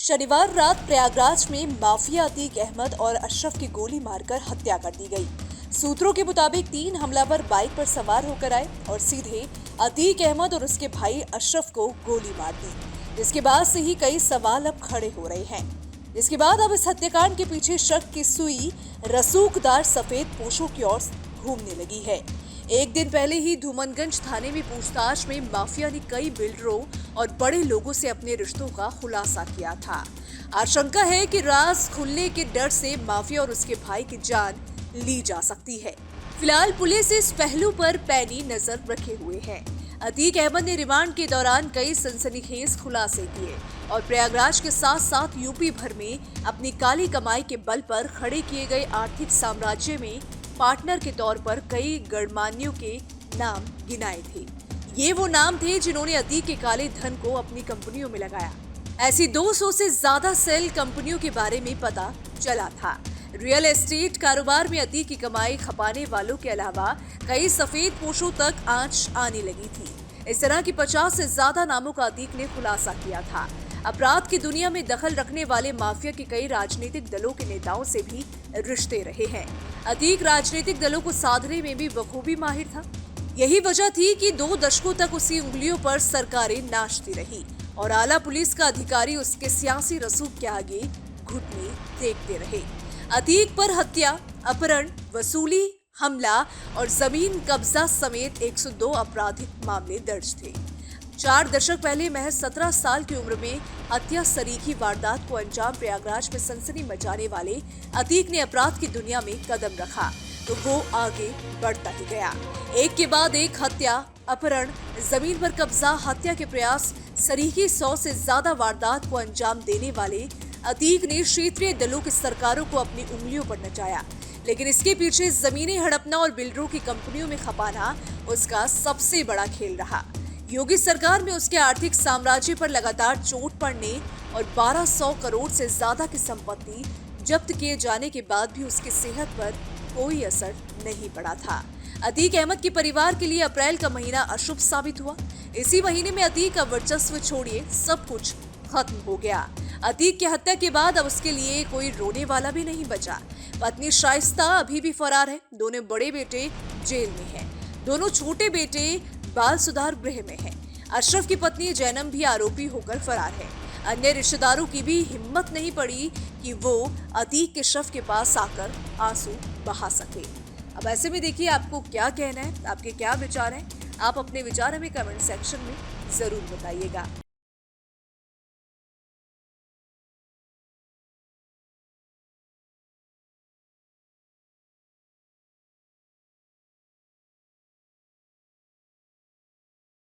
शनिवार रात प्रयागराज में माफिया अतीक अहमद और अशरफ की गोली मारकर हत्या कर दी गई। सूत्रों के मुताबिक 3 हमलावर बाइक पर सवार होकर आए और सीधे अतीक अहमद और उसके भाई अशरफ को गोली मार दी, जिसके बाद से ही कई सवाल अब खड़े हो रहे हैं। इसके बाद अब इस हत्याकांड के पीछे शक की सुई रसूखदार सफेद पोशों की ओर घूमने लगी है। एक दिन पहले ही धूमनगंज थाने में पूछताछ में माफिया ने कई बिल्डरों और बड़े लोगों से अपने रिश्तों का खुलासा किया था। आशंका है कि राज खुलने के डर से माफिया और उसके भाई की जान ली जा सकती है। फिलहाल पुलिस इस पहलू पर पैनी नजर रखे हुए है। अतीक अहमद ने रिमांड के दौरान कई सनसनीखेज खुलासे किए और प्रयागराज के साथ साथ यूपी भर में अपनी काली कमाई के बल पर खड़े किए गए आर्थिक साम्राज्य में पार्टनर के तौर पर कई गणमान्यों के नाम गिनाए थे। ये वो नाम थे जिन्होंने अतीक के काले धन को अपनी कंपनियों में लगाया। ऐसी 200 से ज्यादा सेल कंपनियों के बारे में पता चला था। रियल एस्टेट कारोबार में अतीक की कमाई खपाने वालों के अलावा कई सफेद पोशों तक आंच आने लगी थी। इस तरह की 50 से ज्यादा नामों का अतीक ने खुलासा किया था। अपराध की दुनिया में दखल रखने वाले माफिया के कई राजनीतिक दलों के नेताओं से भी रिश्ते रहे हैं। अतीक राजनीतिक दलों को साधने में भी बखूबी माहिर था। यही वजह थी कि 2 दशकों तक उसकी उंगलियों पर सरकारें नाचती रही और आला पुलिस का अधिकारी उसके सियासी रसूख के आगे घुटने टेकते रहे। अतीक पर हत्या, अपहरण, वसूली, हमला और जमीन कब्जा समेत 102 आपराधिक मामले दर्ज थे। 4 दशक पहले महज 17 साल की उम्र में हत्या सरीखी वारदात को अंजाम प्रयागराज में सनसनी मचाने वाले अतीक ने अपराध की दुनिया में कदम रखा तो वो आगे बढ़ता ही गया। एक के बाद एक हत्या, अपहरण, जमीन पर कब्जा, हत्या के प्रयास, सरीखी 100 से ज्यादा वारदात को अंजाम देने वाले अतीक ने क्षेत्रीय दलों की सरकारों को अपनी उंगलियों पर नचाया। लेकिन इसके पीछे जमीनें हड़पना और बिल्डरों की कंपनियों में खपाना उसका सबसे बड़ा खेल रहा। योगी सरकार में उसके आर्थिक साम्राज्य पर लगातार चोट पड़ने और 1200 करोड़ से ज्यादा की संपत्ति जब्त किए जाने के बाद भी उसकी सेहत पर कोई असर नहीं पड़ा था। अतीक अहमद के परिवार के लिए अप्रैल का महीना अशुभ साबित हुआ। इसी महीने में अतीक का वर्चस्व छोड़िए सब कुछ खत्म हो गया। अतीक की हत्या के बाद अब उसके लिए कोई रोने वाला भी नहीं बचा। पत्नी शाइस्ता अभी भी फरार है। दोनों बड़े बेटे जेल में हैं। दोनों छोटे बेटे बाल सुधार गृह में हैं। अशरफ की पत्नी जैनम भी आरोपी होकर फरार है। अन्य रिश्तेदारों की भी हिम्मत नहीं पड़ी कि वो अतीक के शव के पास आकर आंसू बहा सके। अब ऐसे में देखिए आपको क्या कहना है, आपके क्या विचार हैं। आप अपने विचार हमें कमेंट सेक्शन में जरूर बताइएगा।